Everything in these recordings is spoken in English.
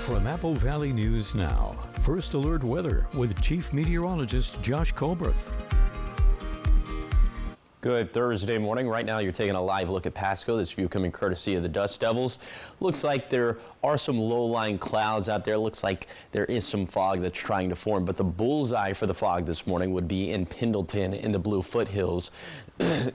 From Apple Valley News Now, First Alert Weather with Chief Meteorologist Josh Colberth. Good Thursday morning. Right now you're taking a live look at Pasco. This view coming courtesy of the Dust Devils. Looks like there are some low-lying clouds out there. Looks like there is some fog that's trying to form, but the bullseye for the fog this morning would be in Pendleton in the Blue Foothills.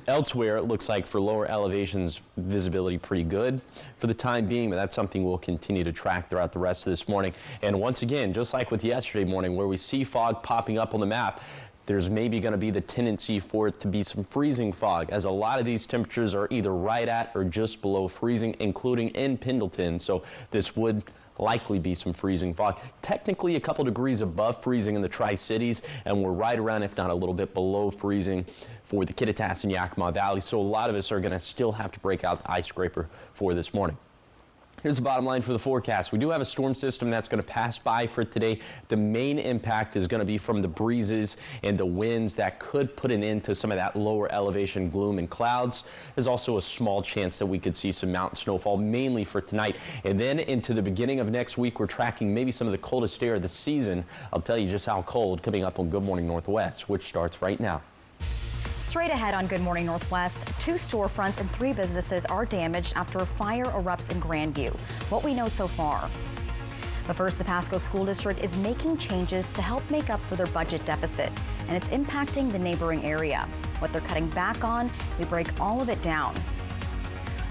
Elsewhere, it looks like for lower elevations, visibility pretty good for the time being, but that's something we'll continue to track throughout the rest of this morning. And once again, just like with yesterday morning, where we see fog popping up on the map, there's maybe going to be the tendency for it to be some freezing fog, as a lot of these temperatures are either right at or just below freezing, including in Pendleton. So this would likely be some freezing fog. Technically a couple degrees above freezing in the Tri-Cities, and we're right around, if not a little bit below freezing for the Kittitas and Yakima Valley. So a lot of us are going to still have to break out the ice scraper for this morning. Here's the bottom line for the forecast. We do have a storm system that's going to pass by for today. The main impact is going to be from the breezes and the winds that could put an end to some of that lower elevation gloom and clouds. There's also a small chance that we could see some mountain snowfall, mainly for tonight. And then into the beginning of next week, we're tracking maybe some of the coldest air of the season. I'll tell you just how cold coming up on Good Morning Northwest, which starts right now. Straight ahead on Good Morning Northwest, 2 storefronts and 3 businesses are damaged after a fire erupts in Grandview. What we know so far. But first, the Pasco School District is making changes to help make up for their budget deficit, and it's impacting the neighboring area. What they're cutting back on, we break all of it down.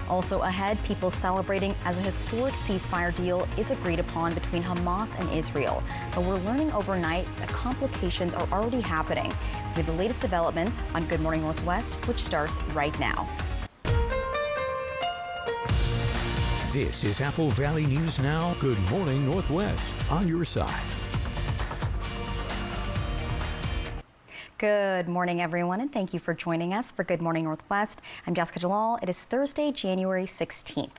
Also ahead, people celebrating as a historic ceasefire deal is agreed upon between Hamas and Israel. But we're learning overnight that complications are already happening. We have the latest developments on Good Morning Northwest, which starts right now. This is Apple Valley News Now. Good Morning Northwest, on your side. Good morning, everyone, and thank you for joining us for Good Morning Northwest. I'm Jessica Jalal. It is Thursday, January 16th.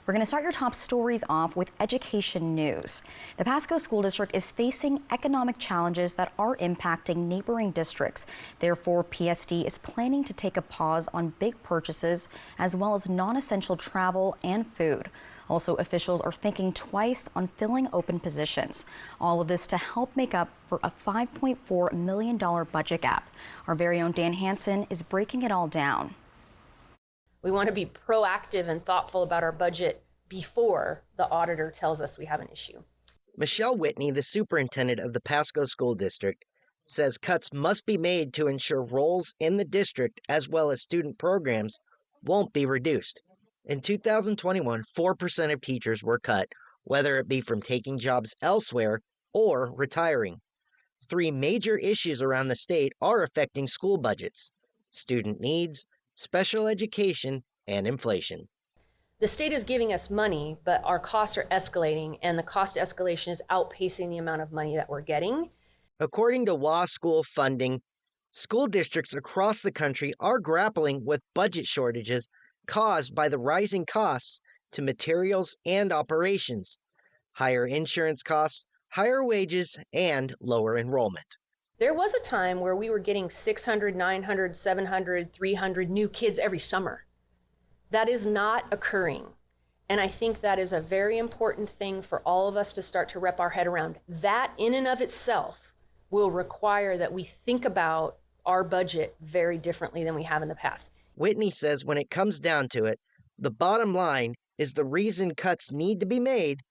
We're going to start your top stories off with education news. The Pasco School District is facing economic challenges that are impacting neighboring districts. Therefore, PSD is planning to take a pause on big purchases as well as non-essential travel and food. Also, officials are thinking twice on filling open positions. All of this to help make up for a $5.4 million budget gap. Our very own Dan Hansen is breaking it all down. We want to be proactive and thoughtful about our budget before the auditor tells us we have an issue. Michelle Whitney, the superintendent of the Pasco School District, says cuts must be made to ensure roles in the district as well as student programs won't be reduced. In 2021, 4% of teachers were cut, whether it be from taking jobs elsewhere or retiring. 3 major issues around the state are affecting school budgets: student needs, special education, and inflation. The state is giving us money, but our costs are escalating, and the cost escalation is outpacing the amount of money that we're getting. According to WA School Funding, school districts across the country are grappling with budget shortages caused by the rising costs to materials and operations, higher insurance costs, higher wages, and lower enrollment. There was a time where we were getting 600, 900, 700, 300 new kids every summer. That is not occurring. And I think that is a very important thing for all of us to start to wrap our head around. That in and of itself will require that we think about our budget very differently than we have in the past. Whitney says when it comes down to it, the bottom line is the reason cuts need to be made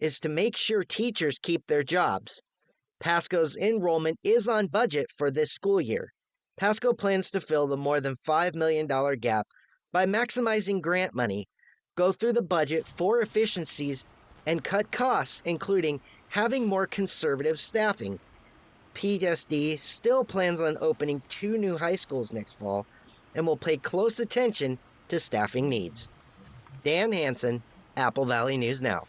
is to make sure teachers keep their jobs. Pasco's enrollment is on budget for this school year. Pasco plans to fill the more than $5 million gap by maximizing grant money, go through the budget for efficiencies, and cut costs, including having more conservative staffing. PSD still plans on opening 2 new high schools next fall and will pay close attention to staffing needs. Dan Hansen, Apple Valley News Now.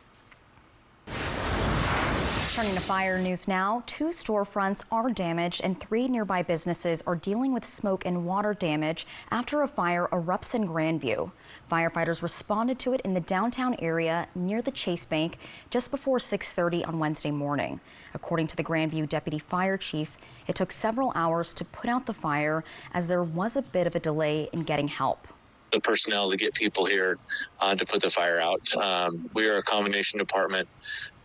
Turning to fire news now, 2 storefronts are damaged and 3 nearby businesses are dealing with smoke and water damage after a fire erupts in Grandview. Firefighters responded to it in the downtown area near the Chase Bank just before 6:30 on Wednesday morning. According to the Grandview Deputy Fire Chief, it took several hours to put out the fire as there was a bit of a delay in getting help. The personnel to get people here to put the fire out. We are a combination department.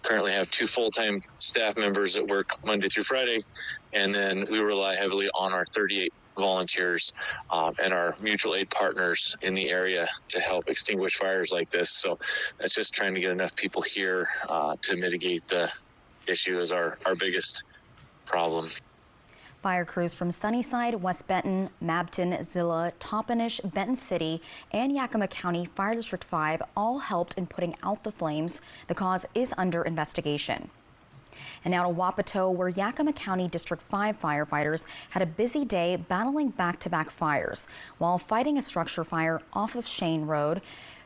currently have 2 full-time staff members that work Monday through Friday, and then we rely heavily on our 38 volunteers and our mutual aid partners in the area to help extinguish fires like this. So that's just trying to get enough people here to mitigate the issue is our biggest problem. Fire crews from Sunnyside, West Benton, Mabton, Zilla, Toppenish, Benton City, and Yakima County Fire District 5 all helped in putting out the flames. The cause is under investigation. And now to Wapato, where Yakima County District 5 firefighters had a busy day battling back-to-back fires. While fighting a structure fire off of Shane Road,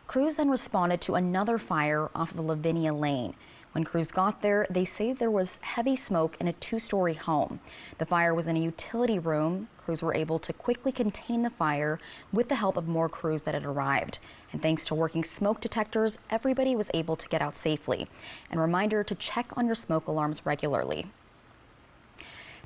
crews then responded to another fire off of Lavinia Lane. When crews got there, they say there was heavy smoke in a 2-story home. The fire was in a utility room. Crews were able to quickly contain the fire with the help of more crews that had arrived. And thanks to working smoke detectors, everybody was able to get out safely. And a reminder to check on your smoke alarms regularly.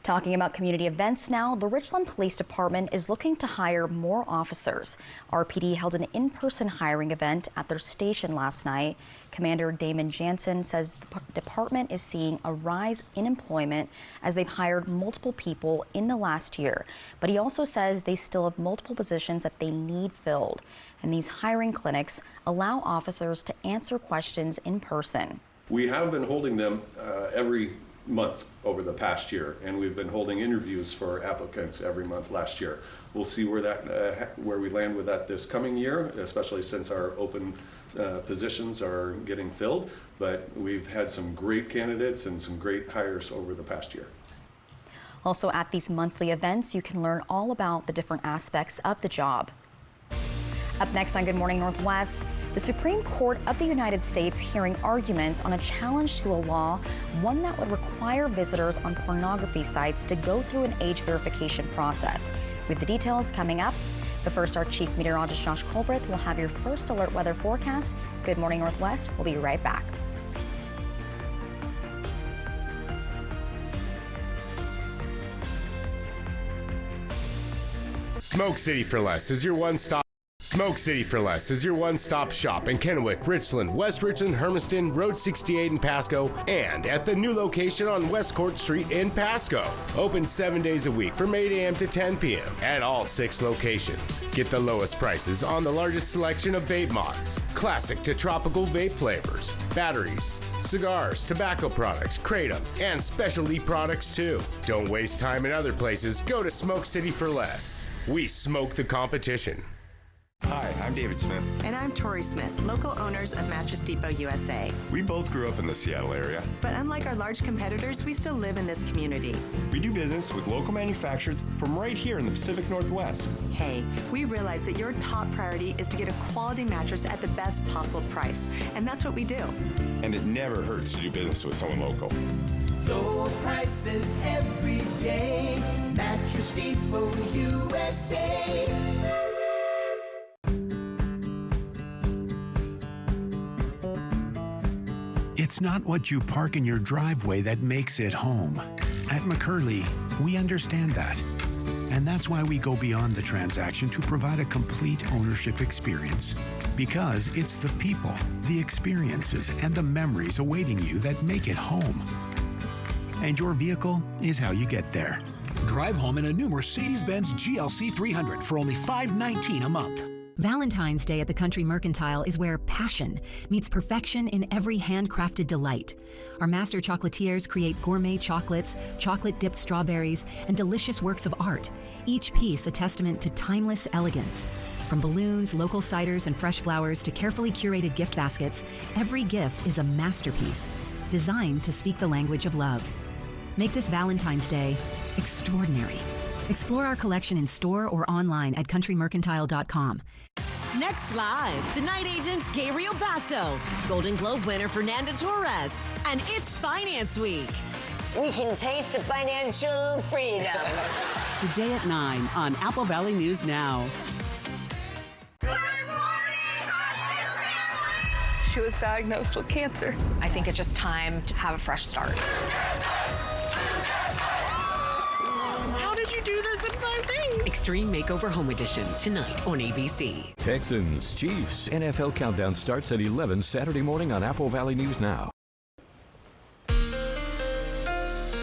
Talking about community events now, the Richland Police Department is looking to hire more officers. RPD held an in-person hiring event at their station last night. Commander Damon Jansen says the department is seeing a rise in employment as they've hired multiple people in the last year. But he also says they still have multiple positions that they need filled. And these hiring clinics allow officers to answer questions in person. We have been holding them every month over the past year, and we've been holding interviews for applicants every month last year. We'll see where we land with that this coming year, especially since our open positions are getting filled. But we've had some great candidates and some great hires over the past year. Also at these monthly events, you can learn all about the different aspects of the job. Up next on Good Morning Northwest, the Supreme Court of the United States hearing arguments on a challenge to a law, one that would require visitors on pornography sites to go through an age verification process. With the details coming up, but first, our Chief Meteorologist Josh Colbreth will have your first alert weather forecast. Good Morning Northwest, we'll be right back. Smoke City for Less is your one-stop. Smoke City for Less is your one-stop shop in Kennewick, Richland, West Richland, Hermiston, Road 68 in Pasco, and at the new location on West Court Street in Pasco. Open 7 days a week from 8 a.m. to 10 p.m. at all 6 locations. Get the lowest prices on the largest selection of vape mods, classic to tropical vape flavors, batteries, cigars, tobacco products, kratom, and specialty products too. Don't waste time in other places. Go to Smoke City for Less. We smoke the competition. Hi, I'm David Smith. And I'm Tori Smith, local owners of Mattress Depot USA. We both grew up in the Seattle area. But unlike our large competitors, we still live in this community. We do business with local manufacturers from right here in the Pacific Northwest. Hey, we realize that your top priority is to get a quality mattress at the best possible price. And that's what we do. And it never hurts to do business with someone local. Low prices every day. Mattress Depot USA. It's not what you park in your driveway that makes it home. At McCurley, we understand that. And that's why we go beyond the transaction to provide a complete ownership experience. Because it's the people, the experiences, and the memories awaiting you that make it home. And your vehicle is how you get there. Drive home in a new Mercedes-Benz GLC 300 for only $519 a month. Valentine's Day at the Country Mercantile is where passion meets perfection in every handcrafted delight. Our master chocolatiers create gourmet chocolates, chocolate-dipped strawberries, and delicious works of art, each piece a testament to timeless elegance. From balloons, local ciders, and fresh flowers to carefully curated gift baskets, every gift is a masterpiece designed to speak the language of love. Make this Valentine's Day extraordinary. Explore our collection in store or online at countrymercantile.com. Next live, the night agent's Gabriel Basso, Golden Globe winner Fernanda Torres, and it's Finance Week. We can taste the financial freedom. Today at 9 on Apple Valley News Now. She was diagnosed with cancer. I think it's just time to have a fresh start. How did you do this in 5 days? Extreme Makeover Home Edition, tonight on ABC. Texans, Chiefs, NFL Countdown starts at 11 Saturday morning on Apple Valley News Now.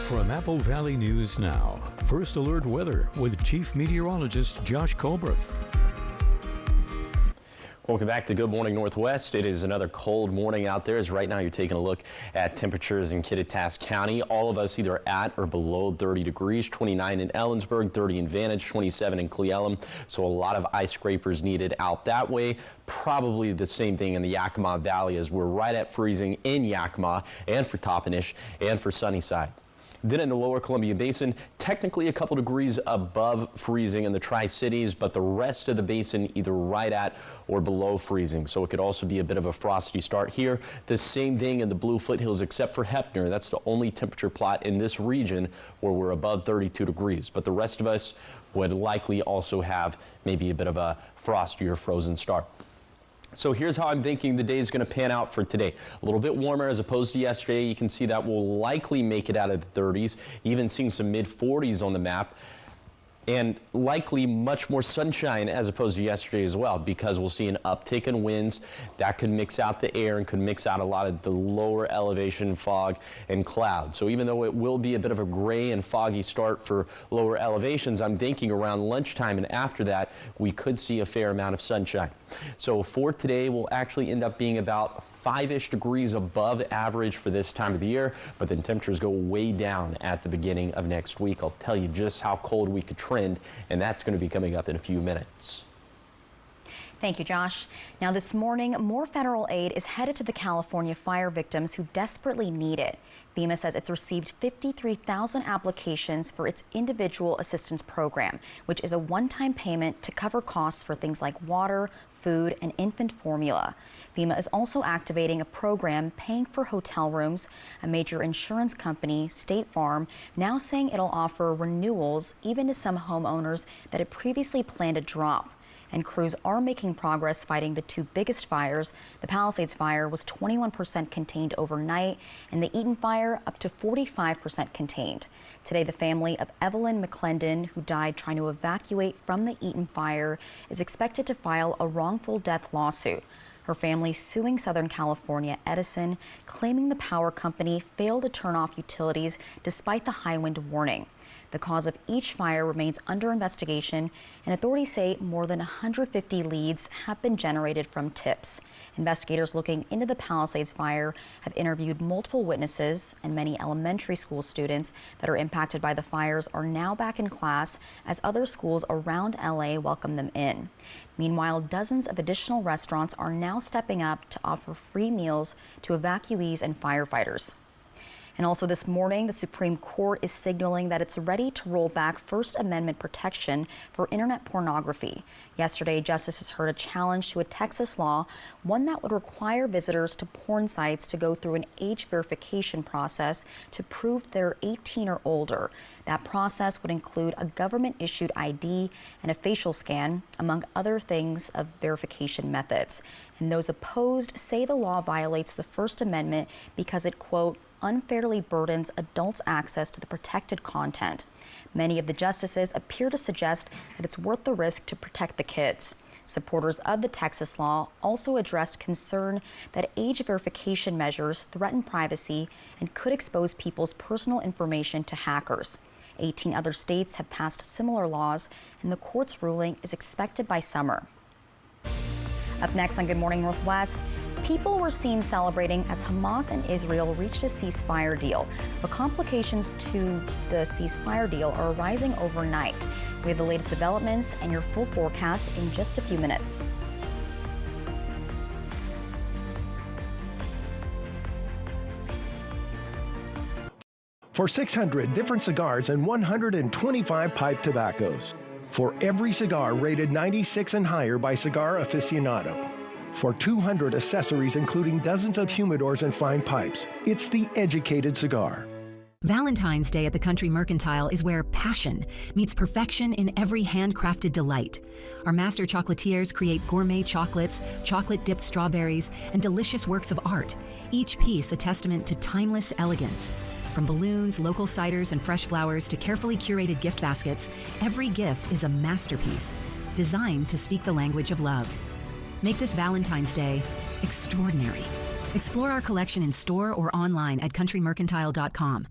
From Apple Valley News Now, First Alert Weather with Chief Meteorologist Josh Colbreth. Welcome back to Good Morning Northwest. It is another cold morning out there as right now you're taking a look at temperatures in Kittitas County. All of us either at or below 30 degrees, 29 in Ellensburg, 30 in Vantage, 27 in Cle Elum. So a lot of ice scrapers needed out that way. Probably the same thing in the Yakima Valley as we're right at freezing in Yakima and for Toppenish and for Sunnyside. Then in the lower Columbia Basin, technically a couple degrees above freezing in the Tri-Cities, but the rest of the basin either right at or below freezing. So it could also be a bit of a frosty start here. The same thing in the Blue Foothills except for Heppner. That's the only temperature plot in this region where we're above 32 degrees. But the rest of us would likely also have maybe a bit of a frosty or frozen start. So here's how I'm thinking the day is going to pan out for today. A little bit warmer as opposed to yesterday. You can see that we'll likely make it out of the 30s, even seeing some mid-40s on the map. And likely much more sunshine as opposed to yesterday as well, because we'll see an uptick in winds. That could mix out the air and could mix out a lot of the lower elevation fog and clouds. So even though it will be a bit of a gray and foggy start for lower elevations, I'm thinking around lunchtime and after that, we could see a fair amount of sunshine. So for today, we'll actually end up being about 5-ish degrees above average for this time of the year, but then temperatures go way down at the beginning of next week. I'll tell you just how cold we could trend, and that's going to be coming up in a few minutes. Thank you, Josh. Now this morning, more federal aid is headed to the California fire victims who desperately need it. FEMA says it's received 53,000 applications for its Individual Assistance Program, which is a one-time payment to cover costs for things like water, food, and infant formula. FEMA is also activating a program paying for hotel rooms. A major insurance company, State Farm, now saying it'll offer renewals even to some homeowners that had previously planned to drop. And crews are making progress fighting the two biggest fires. The Palisades fire was 21% contained overnight, and the Eaton fire up to 45% contained. Today, the family of Evelyn McClendon, who died trying to evacuate from the Eaton fire, is expected to file a wrongful death lawsuit. Her family suing Southern California Edison, claiming the power company failed to turn off utilities despite the high wind warning. The cause of each fire remains under investigation, and authorities say more than 150 leads have been generated from tips. Investigators looking into the Palisades fire have interviewed multiple witnesses, and many elementary school students that are impacted by the fires are now back in class as other schools around LA welcome them in. Meanwhile, dozens of additional restaurants are now stepping up to offer free meals to evacuees and firefighters. And also this morning, the Supreme Court is signaling that it's ready to roll back First Amendment protection for internet pornography. Yesterday, justices heard a challenge to a Texas law, one that would require visitors to porn sites to go through an age verification process to prove they're 18 or older. That process would include a government-issued ID and a facial scan, among other things of verification methods. And those opposed say the law violates the First Amendment because it, quote, unfairly burdens adults' access to the protected content. Many of the justices appear to suggest that it's worth the risk to protect the kids. Supporters of the Texas law also addressed concern that age verification measures threaten privacy and could expose people's personal information to hackers. 18 other states have passed similar laws, and the court's ruling is expected by summer. Up next on Good Morning Northwest, people were seen celebrating as Hamas and Israel reached a ceasefire deal. But complications to the ceasefire deal are arising overnight. We have the latest developments and your full forecast in just a few minutes. For 600 different cigars and 125 pipe tobaccos. For every cigar rated 96 and higher by Cigar Aficionado. For 200 accessories, including dozens of humidors and fine pipes. It's the educated cigar. Valentine's Day at the Country Mercantile is where passion meets perfection in every handcrafted delight. Our master chocolatiers create gourmet chocolates, chocolate-dipped strawberries, and delicious works of art, each piece a testament to timeless elegance. From balloons, local ciders, and fresh flowers to carefully curated gift baskets, every gift is a masterpiece, designed to speak the language of love. Make this Valentine's Day extraordinary. Explore our collection in store or online at countrymercantile.com.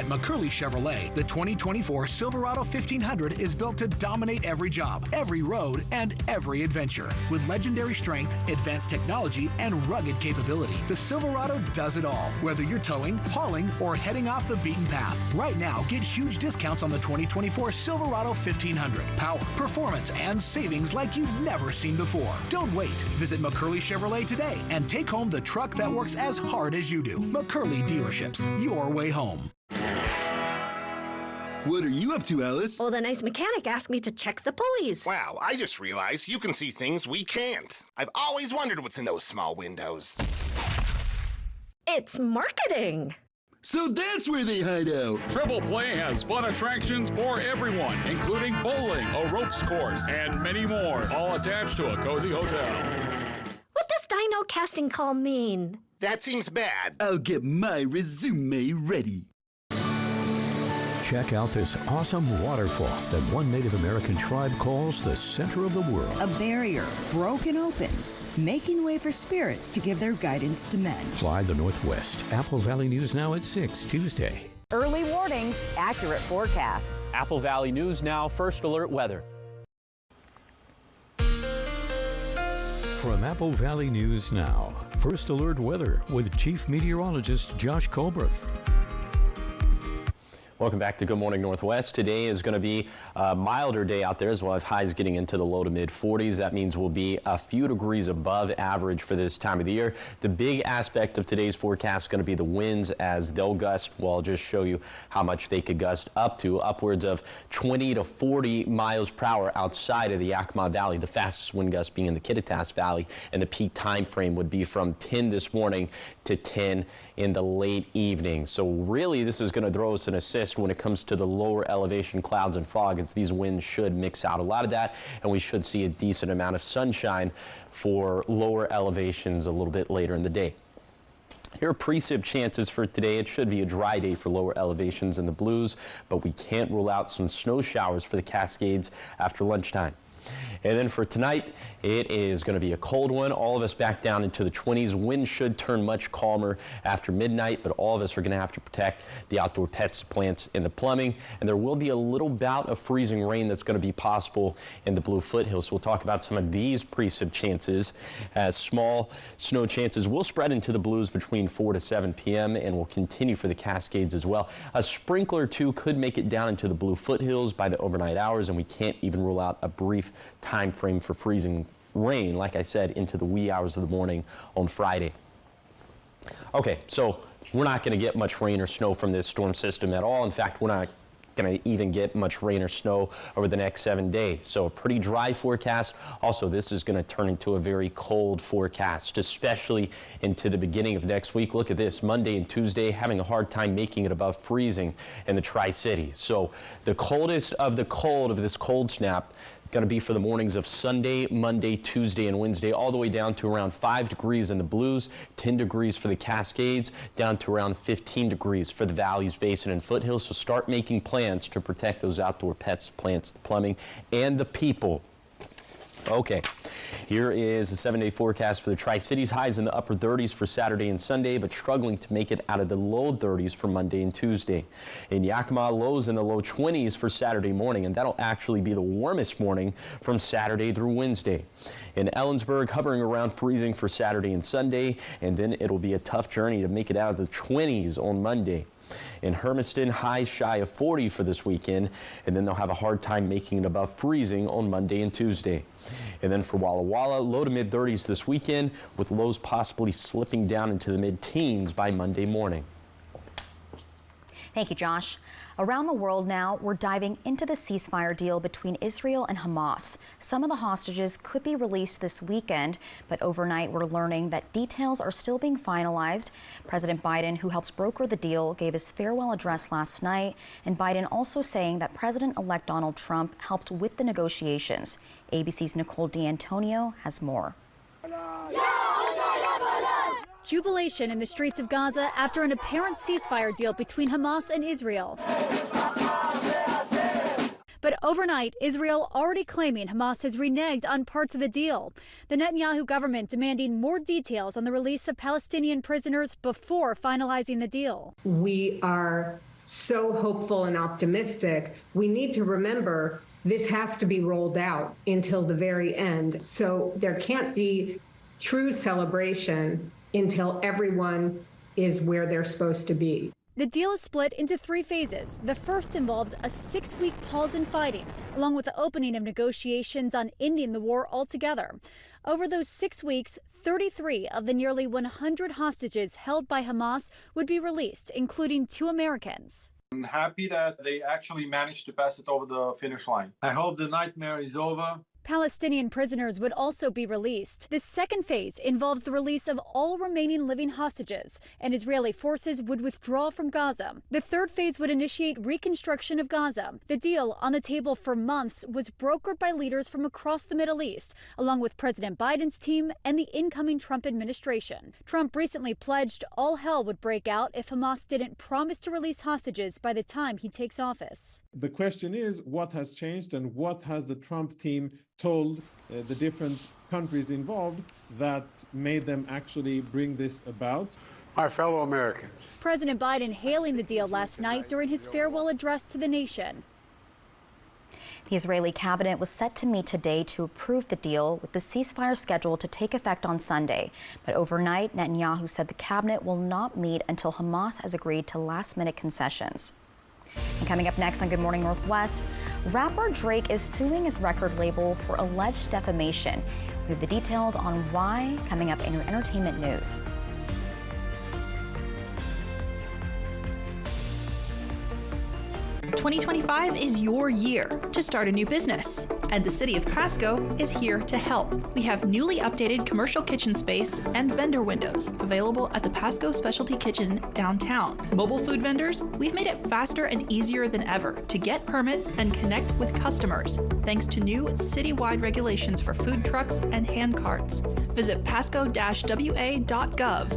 At McCurley Chevrolet, the 2024 Silverado 1500 is built to dominate every job, every road, and every adventure. With legendary strength, advanced technology, and rugged capability, the Silverado does it all. Whether you're towing, hauling, or heading off the beaten path. Right now, get huge discounts on the 2024 Silverado 1500. Power, performance, and savings like you've never seen before. Don't wait. Visit McCurley Chevrolet today and take home the truck that works as hard as you do. McCurley Dealerships, your way home. What are you up to, Alice? Well, the nice mechanic asked me to check the pulleys. Wow, I just realized you can see things we can't. I've always wondered what's in those small windows. It's marketing. So that's where they hide out. Triple Play has fun attractions for everyone, including bowling, a ropes course, and many more, all attached to a cozy hotel. What does dino casting call mean? That seems bad. I'll get my resume ready. Check out this awesome waterfall that one Native American tribe calls the center of the world. A barrier broken open, making way for spirits to give their guidance to men. Fly the Northwest. Apple Valley News Now at 6 Tuesday. Early warnings, accurate forecasts. Apple Valley News Now, First Alert Weather. From Apple Valley News Now, First Alert Weather with Chief Meteorologist Josh Colberth. Welcome back to Good Morning Northwest. Today is going to be a milder day out there as well, as highs getting into the low to mid 40s. That means we'll be a few degrees above average for this time of the year. The big aspect of today's forecast is going to be the winds as they'll gust. Well, I'll just show you how much they could gust up to, upwards of 20 to 40 miles per hour outside of the Yakima Valley. The fastest wind gust being in the Kittitas Valley, and the peak time frame would be from 10 this morning to 10 in the late evening. So really, this is going to throw us an assist when it comes to the lower elevation clouds and fog, as these winds should mix out a lot of that, and we should see a decent amount of sunshine for lower elevations a little bit later in the day. Here are precip chances for today. It should be a dry day for lower elevations in the Blues, but we can't rule out some snow showers for the Cascades after lunchtime. And then for tonight, it is going to be a cold one. All of us back down into the 20s. Wind should turn much calmer after midnight, but all of us are going to have to protect the outdoor pets, plants, and the plumbing. And there will be a little bout of freezing rain that's going to be possible in the Blue Foothills. So we'll talk about some of these precip chances, as small snow chances will spread into the Blues between 4 to 7 p.m. and will continue for the Cascades as well. A sprinkle or two could make it down into the Blue Foothills by the overnight hours, and we can't even rule out a brief time frame for freezing rain, like I said, into the wee hours of the morning on Friday. Okay, so we're not going to get much rain or snow from this storm system at all. In fact, we're not going to even get much rain or snow over the next 7 days. So a pretty dry forecast. Also, this is going to turn into a very cold forecast, especially into the beginning of next week. Look at this, Monday and Tuesday having a hard time making it above freezing in the Tri-Cities. So the coldest of the cold of this cold snap going to be for the mornings of Sunday, Monday, Tuesday, and Wednesday, all the way down to around 5 degrees in the Blues, 10 degrees for the Cascades, down to around 15 degrees for the Valleys, Basin, and Foothills. So start making plans to protect those outdoor pets, plants, the plumbing, and the people. Okay, here is the 7-day forecast for the Tri-Cities. Highs in the upper 30s for Saturday and Sunday, but struggling to make it out of the low 30s for Monday and Tuesday. In Yakima, lows in the low 20s for Saturday morning, and that'll actually be the warmest morning from Saturday through Wednesday. In Ellensburg, hovering around freezing for Saturday and Sunday, and then it'll be a tough journey to make it out of the 20s on Monday. In Hermiston, highs shy of 40 for this weekend, and then they'll have a hard time making it above freezing on Monday and Tuesday. And then for Walla Walla, low to mid 30s this weekend, with lows possibly slipping down into the mid-teens by Monday morning. Thank you, Josh. Around the world now, we're diving into the ceasefire deal between Israel and Hamas. Some of the hostages could be released this weekend, but overnight we're learning that details are still being finalized. President Biden, who helps broker the deal, gave his farewell address last night, and Biden also saying that President-elect Donald Trump helped with the negotiations. ABC's Nicole D'Antonio has more. Jubilation in the streets of Gaza after an apparent ceasefire deal between Hamas and Israel. But overnight, Israel already claiming Hamas has reneged on parts of the deal. The Netanyahu government demanding more details on the release of Palestinian prisoners before finalizing the deal. We are so hopeful and optimistic, we need to remember this has to be rolled out until the very end. So there can't be true celebration until everyone is where they're supposed to be. The deal is split into 3 phases. The first involves a 6-week pause in fighting, along with the opening of negotiations on ending the war altogether. Over those 6 weeks, 33 of the nearly 100 hostages held by Hamas would be released, including 2 Americans. I'm happy that they actually managed to pass it over the finish line. I hope the nightmare is over. Palestinian prisoners would also be released. This second phase involves the release of all remaining living hostages, and Israeli forces would withdraw from Gaza. The third phase would initiate reconstruction of Gaza. The deal, on the table for months, was brokered by leaders from across the Middle East, along with President Biden's team and the incoming Trump administration. Trump recently pledged all hell would break out if Hamas didn't promise to release hostages by the time he takes office. The question is, what has changed and what has the Trump team told the different countries involved that made them actually bring this about? My fellow Americans. President Biden hailing the deal last night during his farewell address to the nation. The Israeli cabinet was set to meet today to approve the deal, with the ceasefire scheduled to take effect on Sunday. But overnight, Netanyahu said the cabinet will not meet until Hamas has agreed to last-minute concessions. And coming up next on Good Morning Northwest, rapper Drake is suing his record label for alleged defamation. We have the details on why coming up in your entertainment news. 2025 is your year to start a new business, and the City of Pasco is here to help. We have newly updated commercial kitchen space and vendor windows available at the Pasco Specialty Kitchen downtown. Mobile food vendors, we've made it faster and easier than ever to get permits and connect with customers, thanks to new citywide regulations for food trucks and hand carts. Visit pasco-wa.gov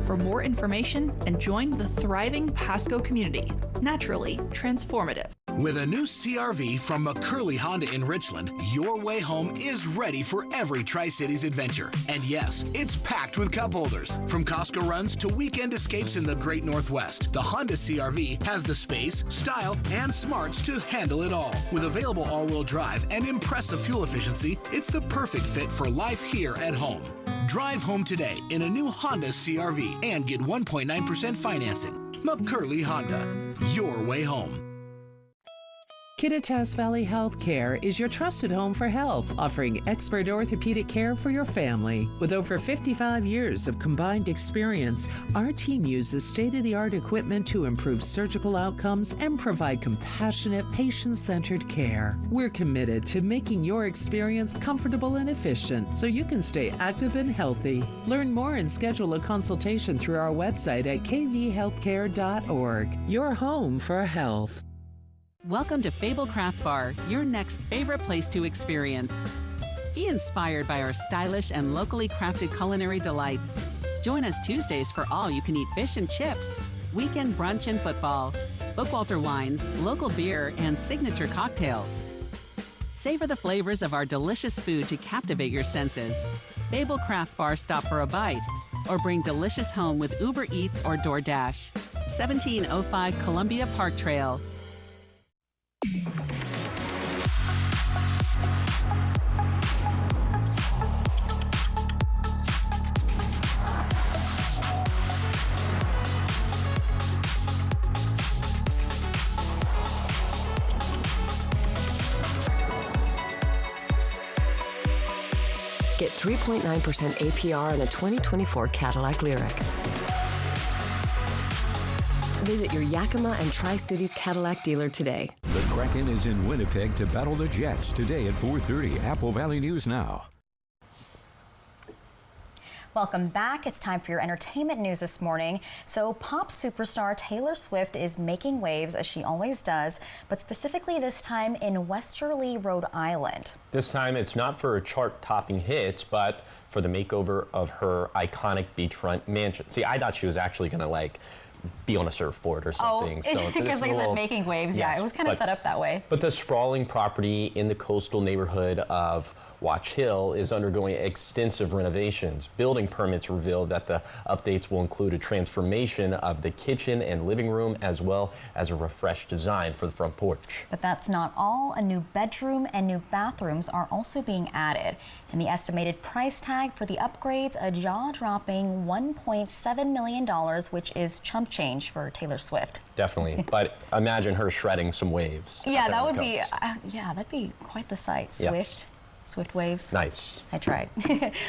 for more information and join the thriving Pasco community. Naturally transformative. With a new CR-V from McCurley Honda in Richland, your way home is ready for every Tri-Cities adventure. And yes, it's packed with cup holders. From Costco runs to weekend escapes in the Great Northwest, the Honda CR-V has the space, style, and smarts to handle it all. With available all-wheel drive and impressive fuel efficiency, it's the perfect fit for life here at home. Drive home today in a new Honda CR-V and get 1.9% financing. McCurley Honda, your way home. Kittitas Valley Healthcare is your trusted home for health, offering expert orthopedic care for your family. With over 55 years of combined experience, our team uses state-of-the-art equipment to improve surgical outcomes and provide compassionate, patient-centered care. We're committed to making your experience comfortable and efficient so you can stay active and healthy. Learn more and schedule a consultation through our website at kvhealthcare.org. Your home for health. Welcome to Fable Craft Bar, your next favorite place to experience. Be inspired by our stylish and locally crafted culinary delights. Join us Tuesdays for all-you-can-eat fish and chips, weekend brunch and football, Bookwalter wines, local beer, and signature cocktails. Savor the flavors of our delicious food to captivate your senses. Fable Craft Bar, stop for a bite, or bring delicious home with Uber Eats or DoorDash. 1705 Columbia Park Trail. Get 3.9% APR on a 2024 Cadillac Lyriq. Visit your Yakima and Tri-Cities Cadillac dealer today. The Kraken is in Winnipeg to battle the Jets today at 4:30. Apple Valley News Now. Welcome back. It's time for your entertainment news this morning. So pop superstar Taylor Swift is making waves, as she always does, but specifically this time in Westerly, Rhode Island. This time it's not for chart-topping hits, but for the makeover of her iconic beachfront mansion. See, I thought she was actually going to be on a surfboard or something. Oh, because like I said, making waves, yes, yeah, it was kind of set up that way. But the sprawling property in the coastal neighborhood of Watch Hill is undergoing extensive renovations. Building permits revealed that the updates will include a transformation of the kitchen and living room, as well as a refreshed design for the front porch. But that's not all. A new bedroom and new bathrooms are also being added. And the estimated price tag for the upgrades, a jaw-dropping $1.7 million, which is chump change for Taylor Swift. Definitely, but imagine her shredding some waves. Yeah, that would be, that'd be quite the sight. Swift. Yes. Swift waves. Nice. I tried.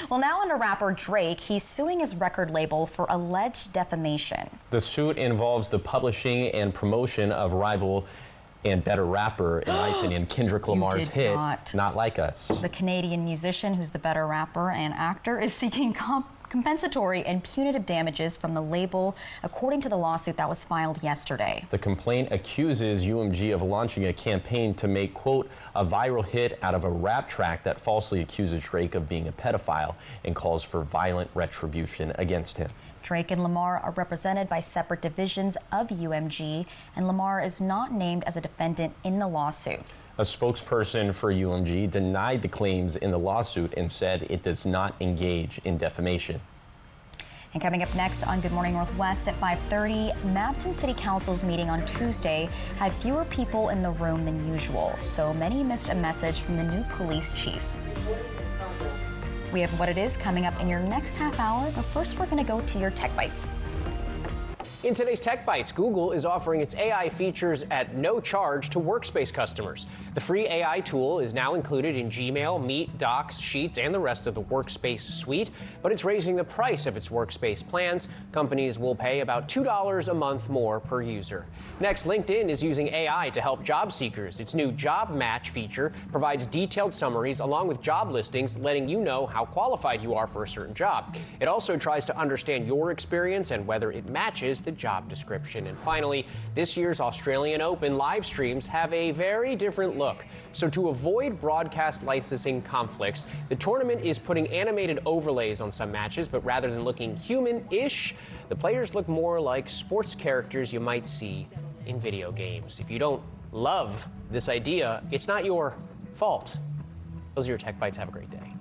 Well, now on to rapper Drake. He's suing his record label for alleged defamation. The suit involves the publishing and promotion of rival and better rapper, in my opinion, Kendrick Lamar's hit, Not Like Us. The Canadian musician, who's the better rapper and actor, is seeking compensatory and punitive damages from the label, according to the lawsuit that was filed yesterday. The complaint accuses UMG of launching a campaign to make, quote, a viral hit out of a rap track that falsely accuses Drake of being a pedophile and calls for violent retribution against him. Drake and Lamar are represented by separate divisions of UMG, and Lamar is not named as a defendant in the lawsuit. A spokesperson for UMG denied the claims in the lawsuit and said it does not engage in defamation. And coming up next on Good Morning Northwest at 5:30, Mapton City Council's meeting on Tuesday had fewer people in the room than usual, so many missed a message from the new police chief. We have what it is coming up in your next half hour, but first we're going to go to your Tech Bites. In today's Tech Bites, Google is offering its AI features at no charge to Workspace customers. The free AI tool is now included in Gmail, Meet, Docs, Sheets, and the rest of the Workspace suite, but it's raising the price of its Workspace plans. Companies will pay about $2 a month more per user. Next, LinkedIn is using AI to help job seekers. Its new Job Match feature provides detailed summaries along with job listings, letting you know how qualified you are for a certain job. It also tries to understand your experience and whether it matches the job description. And finally, this year's Australian Open live streams have a very different look. So to avoid broadcast licensing conflicts, the tournament is putting animated overlays on some matches, but rather than looking human-ish, the players look more like sports characters you might see in video games. If you don't love this idea, it's not your fault. Those are your Tech Bites. Have a great day.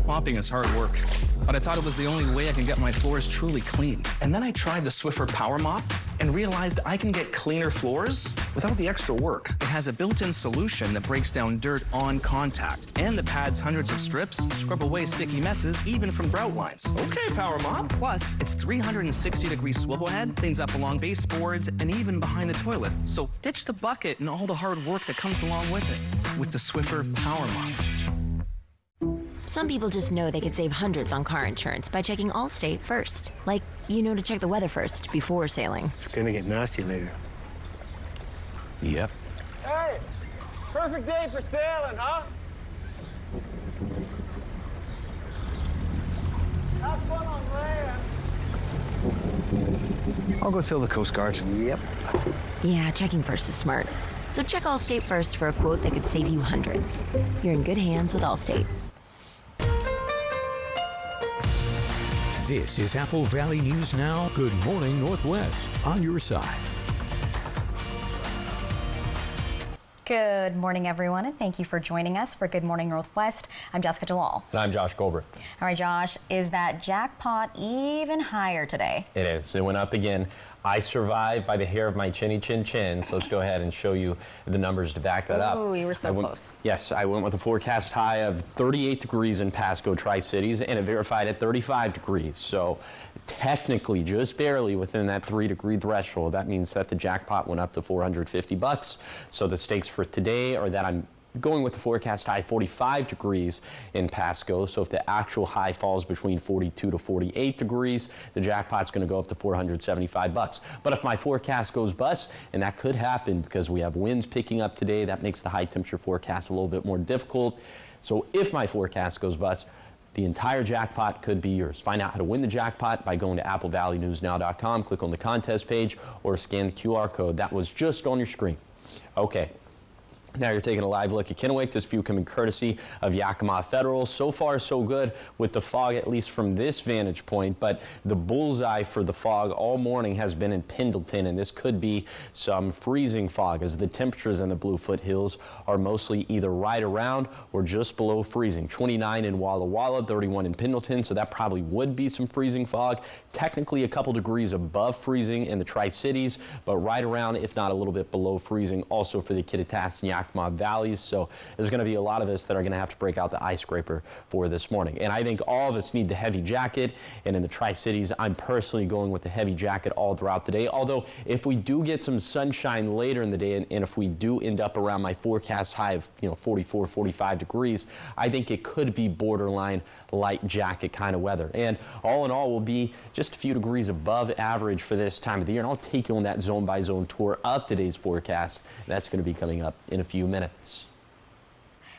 Mopping is hard work, but I thought it was the only way I can get my floors truly clean. And then I tried the Swiffer Power Mop and realized I can get cleaner floors without the extra work. It has a built-in solution that breaks down dirt on contact, and the pad's hundreds of strips scrub away sticky messes, even from grout lines. Okay, Power Mop. Plus, its 360-degree swivel head cleans up along baseboards and even behind the toilet. So ditch the bucket and all the hard work that comes along with it with the Swiffer Power Mop. Some people just know they could save hundreds on car insurance by checking Allstate first. Like, you know to check the weather first before sailing. It's gonna get nasty later. Yep. Hey, perfect day for sailing, huh? Have fun on land. I'll go sail the Coast Guard. Yep. Yeah, checking first is smart. So check Allstate first for a quote that could save you hundreds. You're in good hands with Allstate. This is Apple Valley News Now. Good Morning Northwest on your side. Good morning, everyone, and thank you for joining us for Good Morning Northwest. I'm Jessica Jalal. And I'm Josh Colbert. All right, Josh, is that jackpot even higher today? It is. It went up again. I survived by the hair of my chinny chin chin, so let's go ahead and show you the numbers to back that up. Ooh, you were so close. Yes, I went with a forecast high of 38 degrees in Pasco, Tri-Cities, and it verified at 35 degrees. So technically, just barely within that 3-degree threshold. That means that the jackpot went up to $450. So the stakes for today are that I'm going with the forecast high 45 degrees in Pasco. So if the actual high falls between 42 to 48 degrees, the jackpot's going to go up to $475. But if my forecast goes bust, and that could happen because we have winds picking up today, that makes the high temperature forecast a little bit more difficult. So if my forecast goes bust, the entire jackpot could be yours. Find out how to win the jackpot by going to applevalleyNewsNow.com, click on the contest page, or scan the QR code that was just on your screen. Okay. Now you're taking a live look at Kennewick. This view coming courtesy of Yakima Federal. So far, so good with the fog, at least from this vantage point. But the bullseye for the fog all morning has been in Pendleton, and this could be some freezing fog as the temperatures in the Bluefoot Hills are mostly either right around or just below freezing. 29 in Walla Walla, 31 in Pendleton, so that probably would be some freezing fog. Technically a couple degrees above freezing in the Tri-Cities, but right around, if not a little bit below freezing, also for the Kittitas and Yakima valleys. So there's going to be a lot of us that are going to have to break out the ice scraper for this morning. And I think all of us need the heavy jacket. And in the Tri-Cities, I'm personally going with the heavy jacket all throughout the day. Although if we do get some sunshine later in the day, and if we do end up around my forecast high of 44, 45 degrees, I think it could be borderline light jacket kind of weather. And all in all, will be just a few degrees above average for this time of the year. And I'll take you on that zone by zone tour of today's forecast. That's going to be coming up in a few minutes.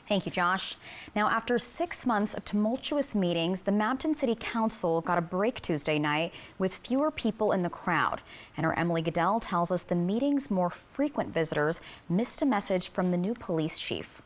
Thank you, Josh. Now, after 6 months of tumultuous meetings, the Mabton City Council got a break Tuesday night with fewer people in the crowd. And our Emily Goodell tells us the meeting's more frequent visitors missed a message from the new police chief.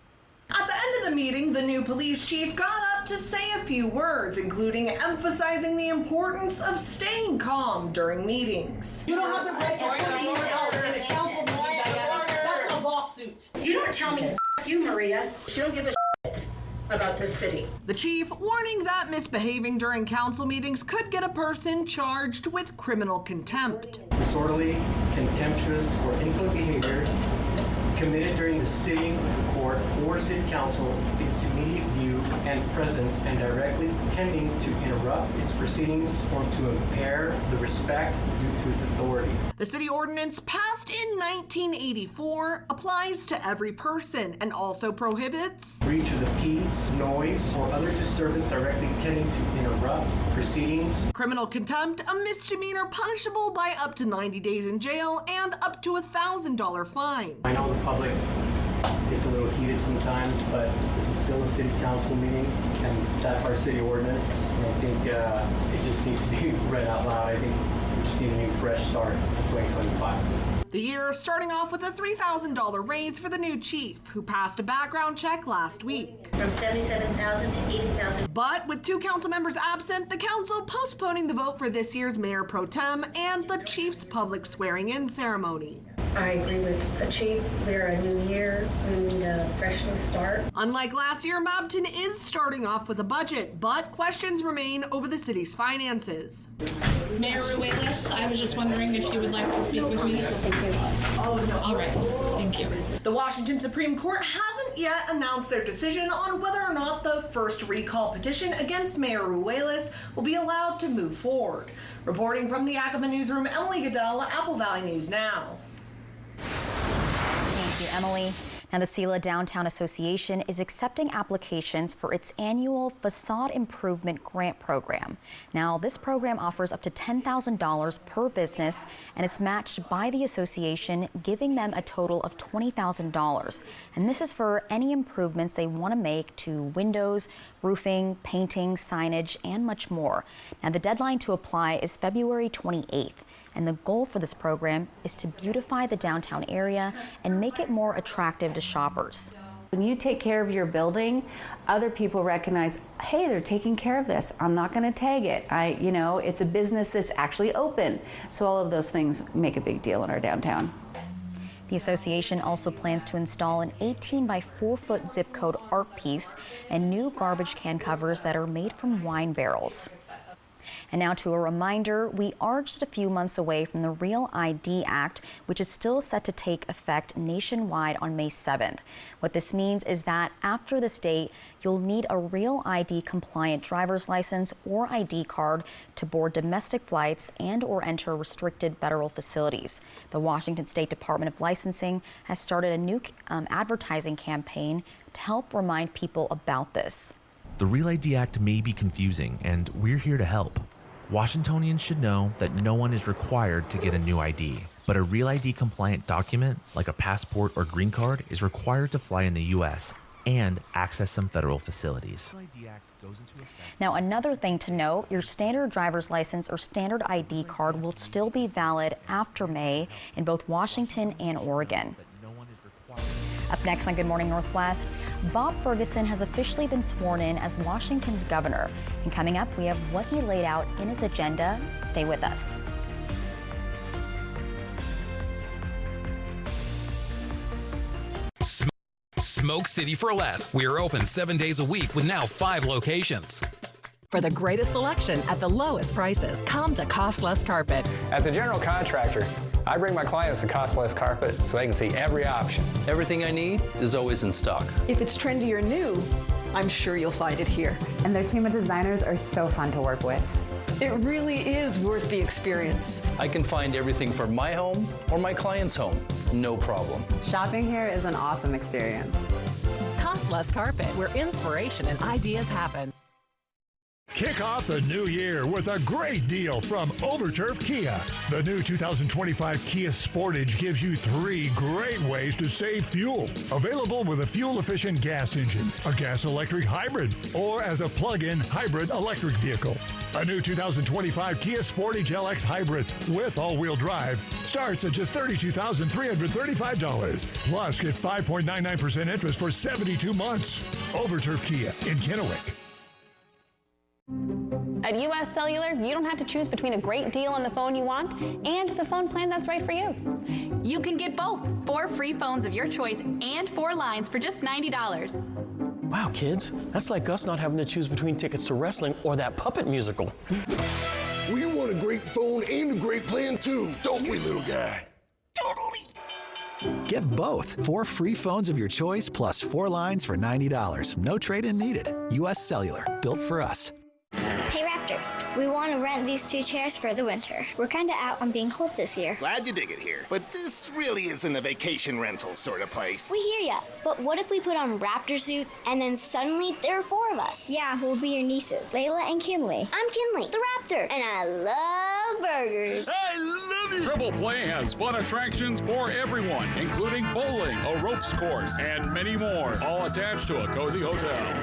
At the end of the meeting, the new police chief got up to say a few words, including emphasizing the importance of staying calm during meetings. You don't have the right to put me in a council meeting, Diana. That's a lawsuit. You don't tell me f you, Maria. She don't give a shit about this city. The chief warning that misbehaving during council meetings could get a person charged with criminal contempt. Disorderly, contemptuous, or insolent behavior committed during the sitting of the court or city council, its immediate view and presence, and directly tending to interrupt its proceedings or to impair the respect due to its authority. The city ordinance passed in 1984 applies to every person and also prohibits breach of the peace, noise, or other disturbance directly tending to interrupt proceedings. Criminal contempt, a misdemeanor punishable by up to 90 days in jail and up to $1,000 fine. I know the public gets a little heated sometimes, but this is still a city council meeting, and that's our city ordinance. And I think it just needs to be read out loud. I think we just need a new fresh start in 2025. The year starting off with a $3,000 raise for the new chief, who passed a background check last week. From $77,000 to $80,000. But with 2 council members absent, the council postponing the vote for this year's mayor pro tem and the chief's public swearing-in ceremony. I agree with the chief. We're a new year. We need a fresh new start. Unlike last year, Mabton is starting off with a budget, but questions remain over the city's finances. Mayor Ruelas, I was just wondering if you would like to speak with me. Oh, no. All right. Thank you. The Washington Supreme Court hasn't yet announced their decision on whether or not the first recall petition against Mayor Ruelas will be allowed to move forward. Reporting from the Yakima Newsroom, Emily Goodell, Apple Valley News Now. Thank you, Emily. Now, the Sela Downtown Association is accepting applications for its annual Facade Improvement Grant Program. Now, this program offers up to $10,000 per business, and it's matched by the association, giving them a total of $20,000. And this is for any improvements they want to make to windows, roofing, painting, signage, and much more. Now, the deadline to apply is February 28th. And the goal for this program is to beautify the downtown area and make it more attractive to shoppers. When you take care of your building, other people recognize, hey, they're taking care of this. I'm not going to tag it. It's a business that's actually open. So all of those things make a big deal in our downtown. The association also plans to install an 18 by 4 foot zip code art piece and new garbage can covers that are made from wine barrels. And now to a reminder, we are just a few months away from the Real ID Act, which is still set to take effect nationwide on May 7th. What this means is that after this date, you'll need a Real ID compliant driver's license or ID card to board domestic flights and or enter restricted federal facilities. The Washington State Department of Licensing has started a new advertising campaign to help remind people about this. The Real ID Act may be confusing, and we're here to help. Washingtonians should know that no one is required to get a new ID, but a Real ID compliant document, like a passport or green card, is required to fly in the U.S. and access some federal facilities. Now, another thing to note, your standard driver's license or standard ID card will still be valid after May in both Washington and Oregon. Up next on Good Morning Northwest, Bob Ferguson has officially been sworn in as Washington's governor. And coming up, we have what he laid out in his agenda. Stay with us. Smoke City for Less. We are open 7 days a week with now 5 locations. For the greatest selection at the lowest prices, come to Cost Less Carpet. As a general contractor, I bring my clients to Cost Less Carpet so they can see every option. Everything I need is always in stock. If it's trendy or new, I'm sure you'll find it here. And their team of designers are so fun to work with. It really is worth the experience. I can find everything for my home or my client's home. No problem. Shopping here is an awesome experience. Cost Less Carpet, where inspiration and ideas happen. Kick off the new year with a great deal from Overturf Kia. The new 2025 Kia Sportage gives you 3 great ways to save fuel. Available with a fuel-efficient gas engine, a gas-electric hybrid, or as a plug-in hybrid electric vehicle. A new 2025 Kia Sportage LX Hybrid with all-wheel drive starts at just $32,335. Plus, get 5.99% interest for 72 months. Overturf Kia in Kennewick. At US Cellular, you don't have to choose between a great deal on the phone you want and the phone plan that's right for you. You can get both. 4 free phones of your choice and 4 lines for just $90. Wow, kids, that's like us not having to choose between tickets to wrestling or that puppet musical. We want a great phone and a great plan too, don't we, little guy? Get both. 4 free phones of your choice plus 4 lines for $90. No trade-in needed. US Cellular, built for us. Hey Raptors, we want to rent these 2 chairs for the winter. We're kind of out on being cold this year. Glad you dig it here, but this really isn't a vacation rental sort of place. We hear ya, but what if we put on Raptor suits and then suddenly there are 4 of us? Yeah, we'll be your nieces, Layla and Kinley. I'm Kinley, the Raptor, and I love burgers. I love it! Triple Play has fun attractions for everyone, including bowling, a ropes course, and many more, all attached to a cozy hotel.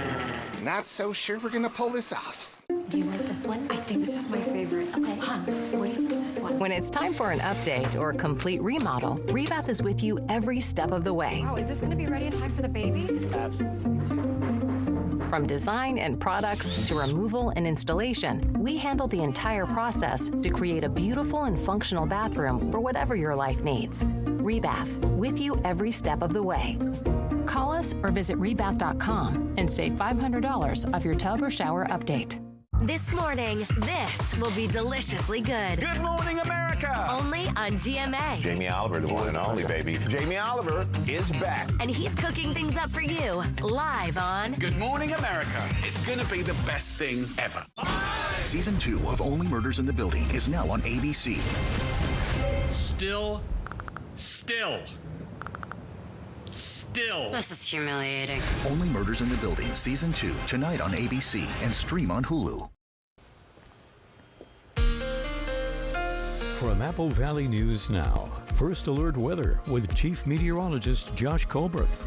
Not so sure we're gonna pull this off. Do you like this one? I think this is my favorite. Okay, hon, what do you think of this one? When it's time for an update or complete remodel, Rebath is with you every step of the way. Wow, is this going to be ready in time for the baby? From design and products to removal and installation, we handle the entire process to create a beautiful and functional bathroom for whatever your life needs. Rebath, with you every step of the way. Call us or visit rebath.com and save $500 off your tub or shower update. This morning, this will be deliciously good. Good morning, America! Only on GMA. Jamie Oliver, the one and only, baby. Jamie Oliver is back. And he's cooking things up for you, live on Good Morning, America. It's gonna be the best thing ever. Season 2 of Only Murders in the Building is now on ABC. Still. This is humiliating. Only Murders in the Building, Season 2, tonight on ABC and stream on Hulu. From Apple Valley News Now, First Alert Weather with Chief Meteorologist Josh Colbreth.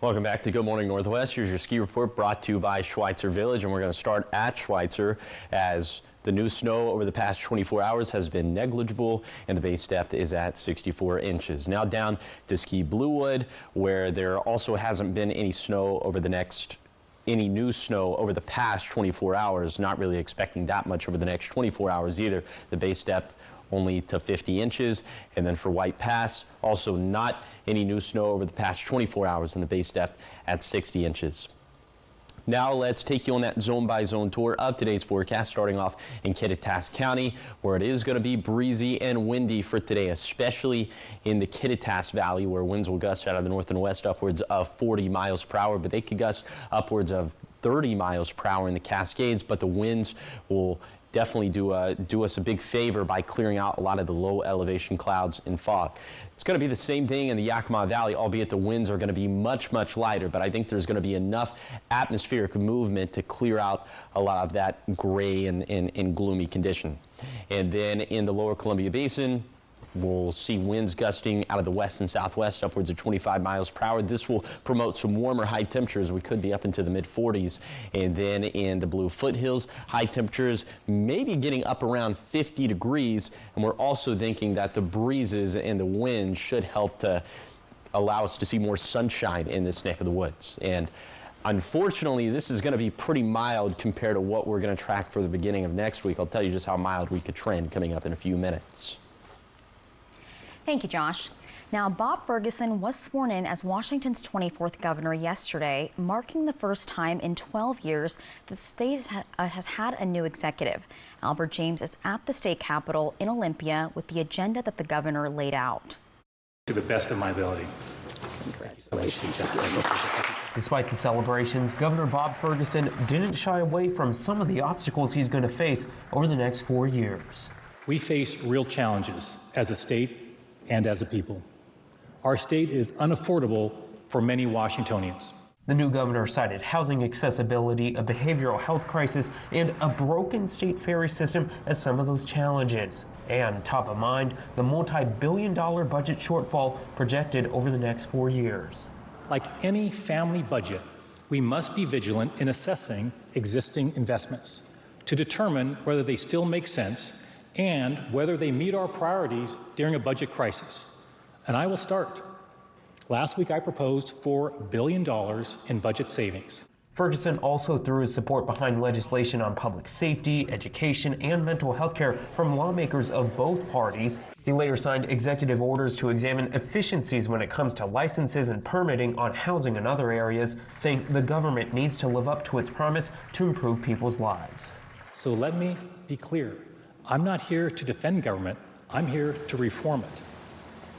Welcome back to Good Morning Northwest. Here's your ski report brought to you by Schweitzer Village, and we're going to start at Schweitzer as the new snow over the past 24 hours has been negligible, and the base depth is at 64 inches. Now down to Ski Bluewood, where there also hasn't been any new snow over the past 24 hours. Not really expecting that much over the next 24 hours either. The base depth only to 50 inches. And then for White Pass, also not any new snow over the past 24 hours, and the base depth at 60 inches. Now let's take you on that zone-by-zone tour of today's forecast, starting off in Kittitas County, where it is going to be breezy and windy for today, especially in the Kittitas Valley, where winds will gust out of the north and west upwards of 40 miles per hour, but they could gust upwards of 30 miles per hour in the Cascades, but the winds will definitely do us a big favor by clearing out a lot of the low elevation clouds and fog. It's going to be the same thing in the Yakima Valley, albeit the winds are going to be much, much lighter, but I think there's going to be enough atmospheric movement to clear out a lot of that gray and gloomy condition. And then in the lower Columbia Basin, we'll see winds gusting out of the west and southwest upwards of 25 miles per hour. This will promote some warmer high temperatures. We could be up into the mid 40s. And then in the Blue Foothills, high temperatures maybe getting up around 50 degrees. And we're also thinking that the breezes and the wind should help to allow us to see more sunshine in this neck of the woods. And unfortunately, this is going to be pretty mild compared to what we're going to track for the beginning of next week. I'll tell you just how mild we could trend coming up in a few minutes. Thank you, Josh. Now, Bob Ferguson was sworn in as Washington's 24th governor yesterday, marking the first time in 12 years that the state has had a new executive. Albert James is at the state capitol in Olympia with the agenda that the governor laid out. To the best of my ability. Congratulations. Despite the celebrations, Governor Bob Ferguson didn't shy away from some of the obstacles he's going to face over the next 4 years. We face real challenges as a state and as a people. Our state is unaffordable for many Washingtonians. The new governor cited housing accessibility, a behavioral health crisis, and a broken state ferry system as some of those challenges. And top of mind, the multi-billion-dollar budget shortfall projected over the next 4 years. Like any family budget, we must be vigilant in assessing existing investments to determine whether they still make sense and whether they meet our priorities during a budget crisis. And I will start. Last week, I proposed $4 billion in budget savings. Ferguson also threw his support behind legislation on public safety, education, and mental health care from lawmakers of both parties. He later signed executive orders to examine efficiencies when it comes to licenses and permitting on housing and other areas, saying the government needs to live up to its promise to improve people's lives. So let me be clear. I'm not here to defend government. I'm here to reform it.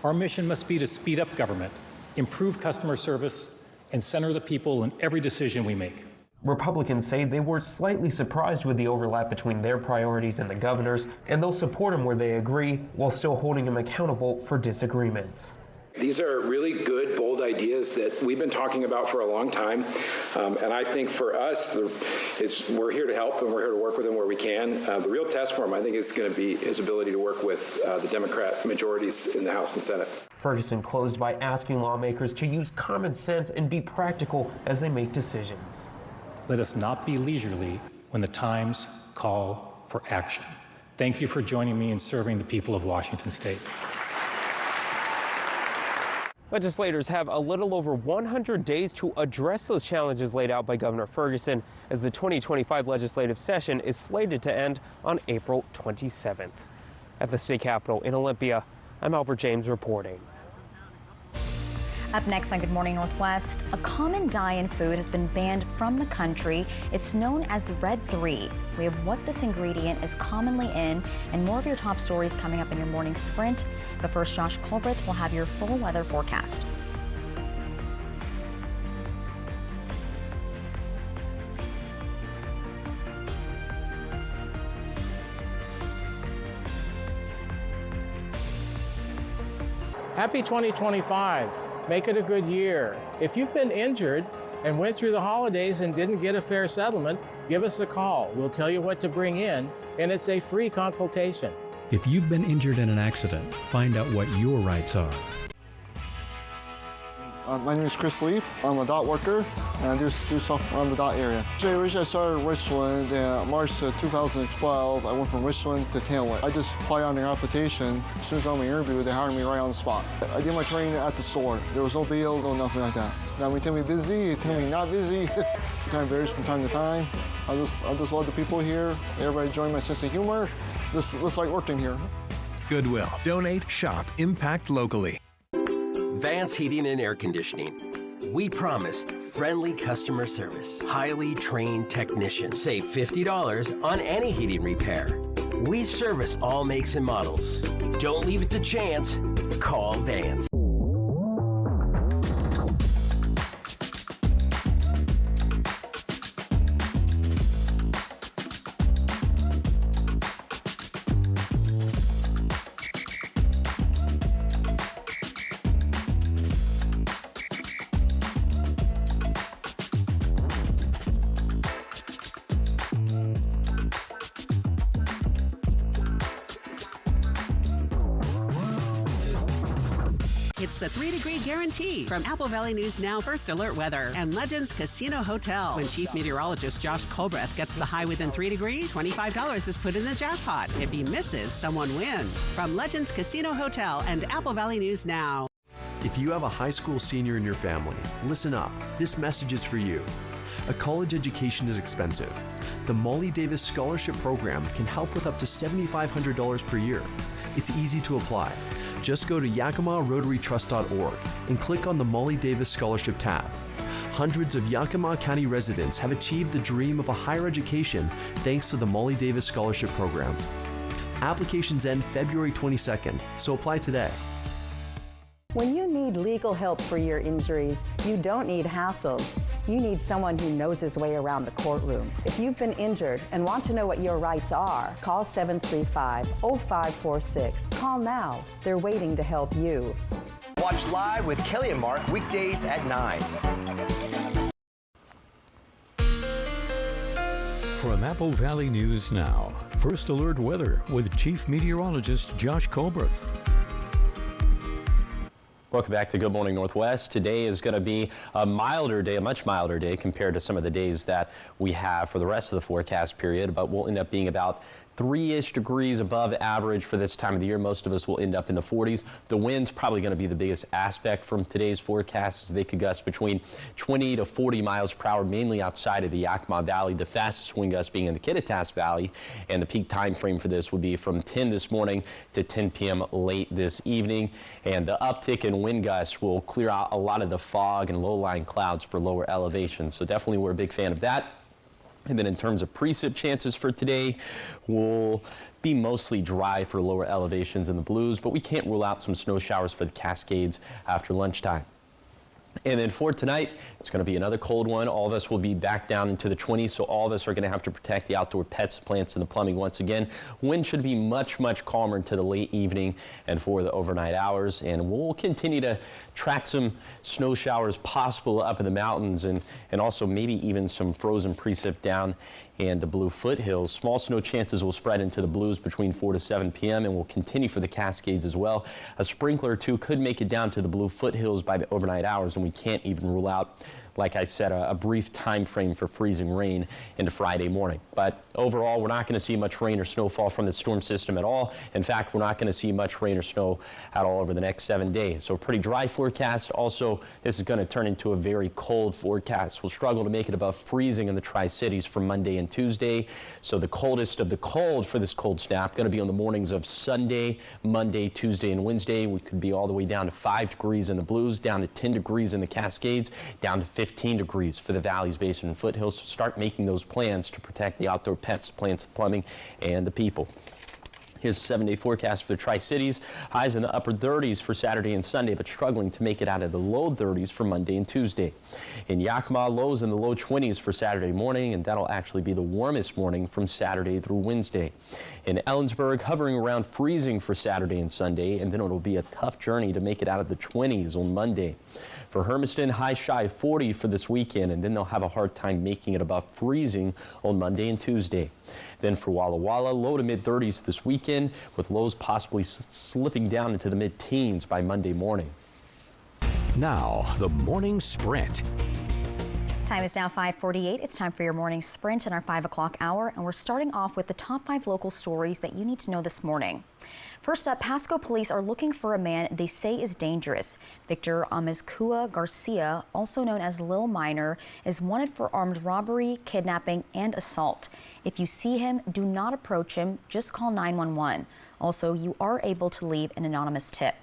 Our mission must be to speed up government, improve customer service, and center the people in every decision we make. Republicans say they were slightly surprised with the overlap between their priorities and the governor's, and they'll support him where they agree while still holding him accountable for disagreements. These are really good, bold ideas that we've been talking about for a long time. And I think for us, we're here to help and we're here to work with him where we can. The real test for him, I think, is going to be his ability to work with the Democrat majorities in the House and Senate. Ferguson closed by asking lawmakers to use common sense and be practical as they make decisions. Let us not be leisurely when the times call for action. Thank you for joining me in serving the people of Washington State. Legislators have a little over 100 days to address those challenges laid out by Governor Ferguson as the 2025 legislative session is slated to end on April 27th. At the state capitol in Olympia, I'm Albert James reporting. Up next on Good Morning Northwest, a common dye in food has been banned from the country. It's known as Red 3. We have what this ingredient is commonly in and more of your top stories coming up in your morning sprint. But first, Josh Colbreth will have your full weather forecast. Happy 2025. Make it a good year. If you've been injured and went through the holidays and didn't get a fair settlement, give us a call. We'll tell you what to bring in, and it's a free consultation. If you've been injured in an accident, find out what your rights are. My name is Chris Lee. I'm a dot worker, and I do stuff on the dot area. Originally, I started in Richland in March 2012. I went from Richland to Tamlet. I just applied on their application. As soon as I'm on my interview, they hired me right on the spot. I did my training at the store. There was no bills, no nothing like that. Now, we tell me busy, tell me not busy. It kind of varies from time to time. I just love the people here. Everybody enjoy my sense of humor. Just like working here. Goodwill. Donate, shop, impact locally. Vance Heating and Air Conditioning. We promise friendly customer service, highly trained technicians. Save $50 on any heating repair. We service all makes and models. Don't leave it to chance. Call Vance. It's the 3-degree guarantee from Apple Valley News Now First Alert Weather and Legends Casino Hotel. When Chief Meteorologist Josh Colbreth gets the high within 3 degrees, $25 is put in the jackpot. If he misses, someone wins. From Legends Casino Hotel and Apple Valley News Now. If you have a high school senior in your family, listen up. This message is for you. A college education is expensive. The Molly Davis Scholarship Program can help with up to $7,500 per year. It's easy to apply. Just go to YakimaRotaryTrust.org and click on the Molly Davis Scholarship tab. Hundreds of Yakima County residents have achieved the dream of a higher education thanks to the Molly Davis Scholarship Program. Applications end February 22nd, so apply today. When you need legal help for your injuries, you don't need hassles. You need someone who knows his way around the courtroom. If you've been injured and want to know what your rights are, call 735-0546. Call now. They're waiting to help you. Watch Live with Kelly and Mark weekdays at 9. From Apple Valley News Now, First Alert Weather with Chief Meteorologist Josh Colbreth. Welcome back to Good Morning Northwest. Today is going to be a milder day, a much milder day compared to some of the days that we have for the rest of the forecast period, but we'll end up being about 3-ish degrees above average for this time of the year. Most of us will end up in the 40s. The wind's probably going to be the biggest aspect from today's forecast, as they could gust between 20 to 40 miles per hour, mainly outside of the Yakima Valley, the fastest wind gust being in the Kittitas Valley, and the peak time frame for this would be from 10 this morning to 10 p.m. late this evening. And the uptick in wind gusts will clear out a lot of the fog and low-lying clouds for lower elevations. So definitely we're a big fan of that. And then in terms of precip chances for today, will be mostly dry for lower elevations in the Blues, but we can't rule out some snow showers for the Cascades after lunchtime. And then for tonight, it's going to be another cold one. All of us will be back down into the 20s, so all of us are going to have to protect the outdoor pets, plants, and the plumbing once again. Wind should be much, much calmer into the late evening and for the overnight hours. And we'll continue to track some snow showers possible up in the mountains and also maybe even some frozen precip down and the Blue foothills. Small snow chances will spread into the Blues between 4 to 7 p.m. and will continue for the Cascades as well. A sprinkler or two could make it down to the Blue foothills by the overnight hours, and we can't even rule out, like I said, a brief time frame for freezing rain into Friday morning. But overall, we're not going to see much rain or snowfall from the storm system at all. In fact, we're not going to see much rain or snow at all over the next 7 days. So a pretty dry forecast. Also, this is going to turn into a very cold forecast. We'll struggle to make it above freezing in the Tri-Cities for Monday and Tuesday. So the coldest of the cold for this cold snap going to be on the mornings of Sunday, Monday, Tuesday, and Wednesday. We could be all the way down to 5 degrees in the Blues, down to 10 degrees in the Cascades, down to 15 degrees for the valleys, basin, and foothills. So start making those plans to protect the outdoor pets, plants, plumbing, and the people. Here's a 7-day forecast for the Tri-Cities. Highs in the upper 30s for Saturday and Sunday, but struggling to make it out of the low 30s for Monday and Tuesday. In Yakima, lows in the low 20s for Saturday morning, and that'll actually be the warmest morning from Saturday through Wednesday. In Ellensburg, hovering around freezing for Saturday and Sunday, and then it'll be a tough journey to make it out of the 20s on Monday. For Hermiston, high shy of 40 for this weekend, and then they'll have a hard time making it above freezing on Monday and Tuesday. Then for Walla Walla, low to mid 30s this weekend, with lows possibly slipping down into the mid-teens by Monday morning. Now, the morning sprint. Time is now 5:48. It's time for your morning sprint in our 5 o'clock hour, and we're starting off with the top 5 local stories that you need to know this morning. First up, Pasco police are looking for a man they say is dangerous. Victor Amezcua Garcia, also known as Lil Minor, is wanted for armed robbery, kidnapping, and assault. If you see him, do not approach him. Just call 911. Also, you are able to leave an anonymous tip.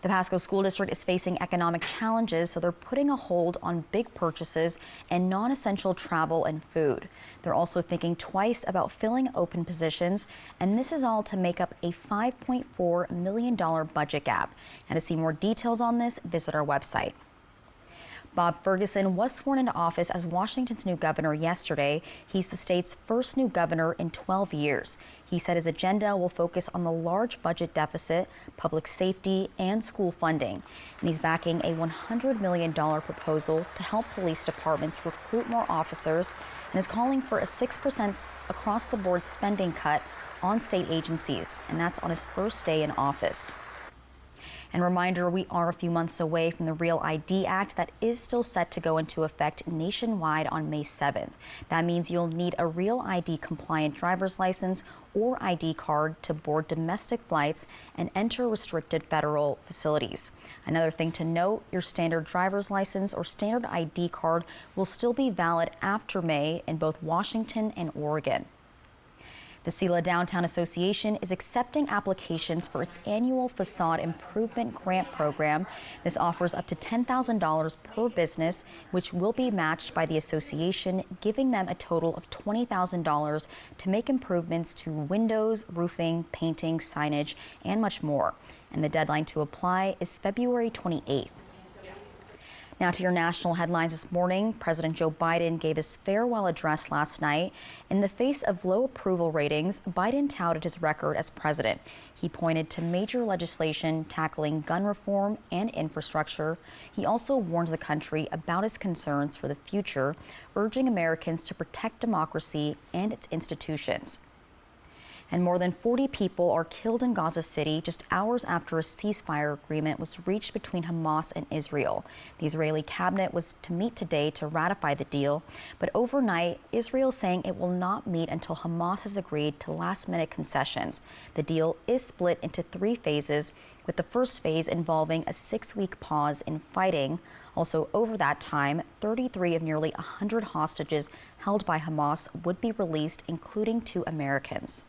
The Pasco School District is facing economic challenges, so they're putting a hold on big purchases and non-essential travel and food. They're also thinking twice about filling open positions, and this is all to make up a $5.4 million budget gap. And to see more details on this, visit our website. Bob Ferguson was sworn into office as Washington's new governor yesterday. He's the state's first new governor in 12 years. He said his agenda will focus on the large budget deficit, public safety, and school funding. And he's backing a $100 million proposal to help police departments recruit more officers, and is calling for a 6% across-the-board spending cut on state agencies, and that's on his first day in office. And reminder, we are a few months away from the Real ID Act that is still set to go into effect nationwide on May 7th. That means you'll need a Real ID compliant driver's license or ID card to board domestic flights and enter restricted federal facilities. Another thing to note, your standard driver's license or standard ID card will still be valid after May in both Washington and Oregon. The Sela Downtown Association is accepting applications for its annual Facade Improvement Grant Program. This offers up to $10,000 per business, which will be matched by the association, giving them a total of $20,000 to make improvements to windows, roofing, painting, signage, and much more. And the deadline to apply is February 28th. Now to your national headlines this morning. President Joe Biden gave his farewell address last night. In the face of low approval ratings, Biden touted his record as president. He pointed to major legislation tackling gun reform and infrastructure. He also warned the country about his concerns for the future, urging Americans to protect democracy and its institutions. And more than 40 people are killed in Gaza City just hours after a ceasefire agreement was reached between Hamas and Israel. The Israeli cabinet was to meet today to ratify the deal, but overnight, Israel saying it will not meet until Hamas has agreed to last-minute concessions. The deal is split into 3 phases, with the first phase involving a 6-week pause in fighting. Also, over that time, 33 of nearly 100 hostages held by Hamas would be released, including 2 Americans.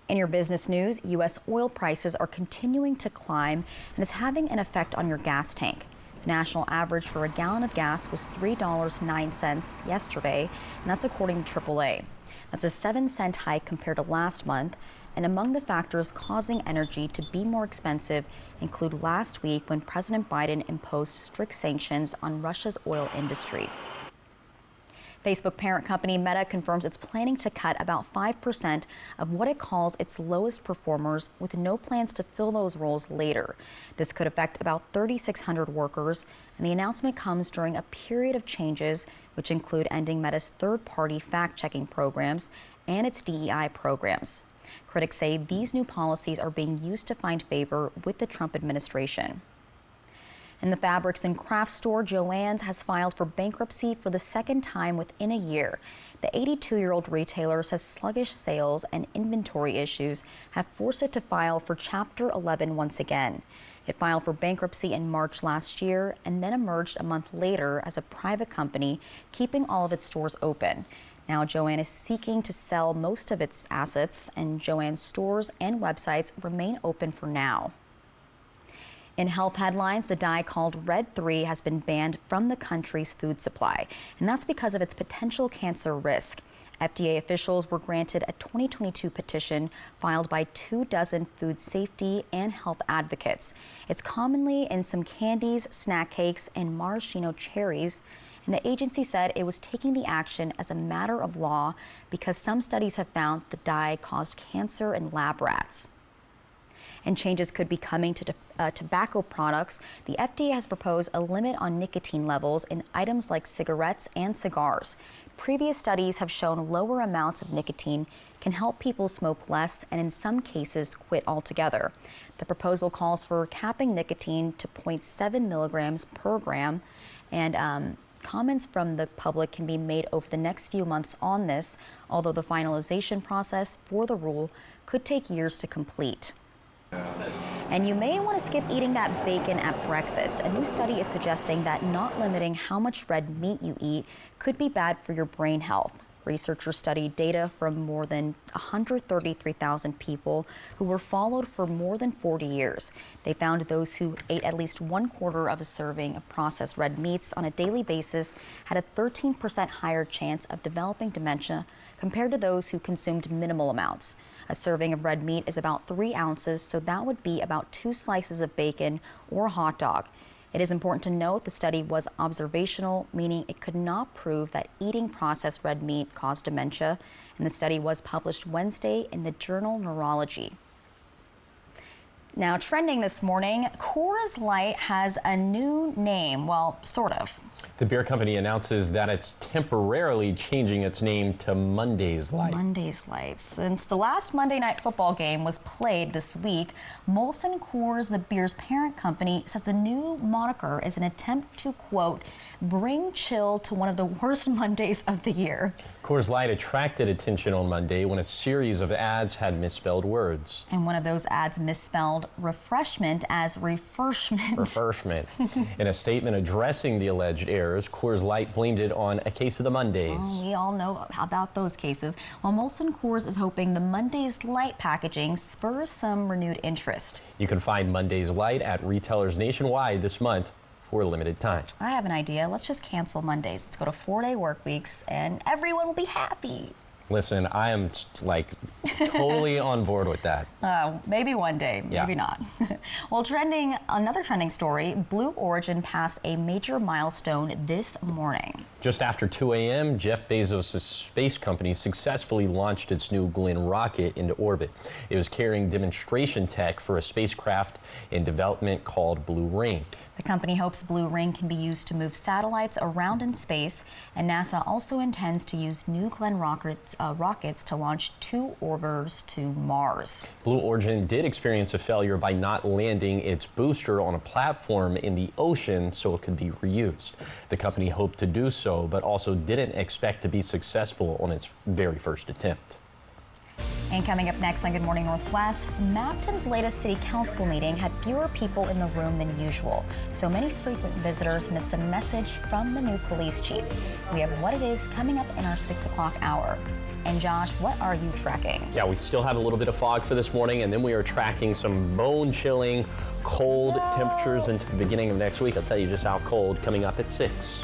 In your business news, U.S. oil prices are continuing to climb, and it's having an effect on your gas tank. The national average for a gallon of gas was $3.09 yesterday, and that's according to AAA. That's a 7-cent hike compared to last month. And among the factors causing energy to be more expensive include last week when President Biden imposed strict sanctions on Russia's oil industry. Facebook parent company Meta confirms it's planning to cut about 5% of what it calls its lowest performers, with no plans to fill those roles later. This could affect about 3,600 workers, and the announcement comes during a period of changes, which include ending Meta's third-party fact-checking programs and its DEI programs. Critics say these new policies are being used to find favor with the Trump administration. And the fabrics and crafts store Joann's has filed for bankruptcy for the second time within a year. The 82-year-old retailer says sluggish sales and inventory issues have forced it to file for Chapter 11 once again. It filed for bankruptcy in March last year and then emerged a month later as a private company, keeping all of its stores open. Now Joann is seeking to sell most of its assets, and Joann's stores and websites remain open for now. In health headlines, the dye called Red 3 has been banned from the country's food supply, and that's because of its potential cancer risk. FDA officials were granted a 2022 petition filed by 24 food safety and health advocates. It's commonly in some candies, snack cakes, and maraschino cherries, and the agency said it was taking the action as a matter of law because some studies have found the dye caused cancer in lab rats. And changes could be coming to tobacco products. The FDA has proposed a limit on nicotine levels in items like cigarettes and cigars. Previous studies have shown lower amounts of nicotine can help people smoke less and in some cases quit altogether. The proposal calls for capping nicotine to 0.7 milligrams per gram, and comments from the public can be made over the next few months on this, although the finalization process for the rule could take years to complete. And you may want to skip eating that bacon at breakfast. A new study is suggesting that not limiting how much red meat you eat could be bad for your brain health. Researchers studied data from more than 133,000 people who were followed for more than 40 years. They found those who ate at least 1/4 of a serving of processed red meats on a daily basis had a 13% higher chance of developing dementia compared to those who consumed minimal amounts. A serving of red meat is about 3 ounces, so that would be about 2 slices of bacon or a hot dog. It is important to note the study was observational, meaning it could not prove that eating processed red meat caused dementia, and the study was published Wednesday in the journal Neurology. Now, trending this morning, Coors Light has a new name. Well, sort of. The beer company announces that it's temporarily changing its name to Monday's Light. Monday's Light. Since the last Monday Night Football game was played this week, Molson Coors, the beer's parent company, says the new moniker is an attempt to, quote, bring chill to one of the worst Mondays of the year. Coors Light attracted attention on Monday when a series of ads had misspelled words. And one of those ads misspelled refreshment as refreshment. Refreshment. In a statement addressing the alleged errors, Coors Light blamed it on a case of the Mondays. Oh, we all know about those cases. Well, Molson Coors is hoping the Monday's Light packaging spurs some renewed interest. You can find Monday's Light at retailers nationwide this month for a limited time. I have an idea. Let's just cancel Mondays. Let's go to 4-day work weeks and everyone will be happy. Listen, I am like totally on board with that. Maybe one day, maybe not. Well, another trending story, Blue Origin passed a major milestone this morning. Just after 2 a.m., Jeff Bezos' space company successfully launched its New Glenn rocket into orbit. It was carrying demonstration tech for a spacecraft in development called Blue Ring. The company hopes Blue Ring can be used to move satellites around in space, and NASA also intends to use New Glenn rockets to launch 2 orbiters to Mars. Blue Origin did experience a failure by not landing its booster on a platform in the ocean so it could be reused. The company hoped to do so, but also didn't expect to be successful on its very first attempt. And coming up next on Good Morning Northwest, Mapton's latest city council meeting had fewer people in the room than usual. So many frequent visitors missed a message from the new police chief. We have what it is coming up in our 6 o'clock hour. And Josh, what are you tracking? Yeah, we still have a little bit of fog for this morning, and then we are tracking some bone-chilling cold temperatures into the beginning of next week. I'll tell you just how cold coming up at 6.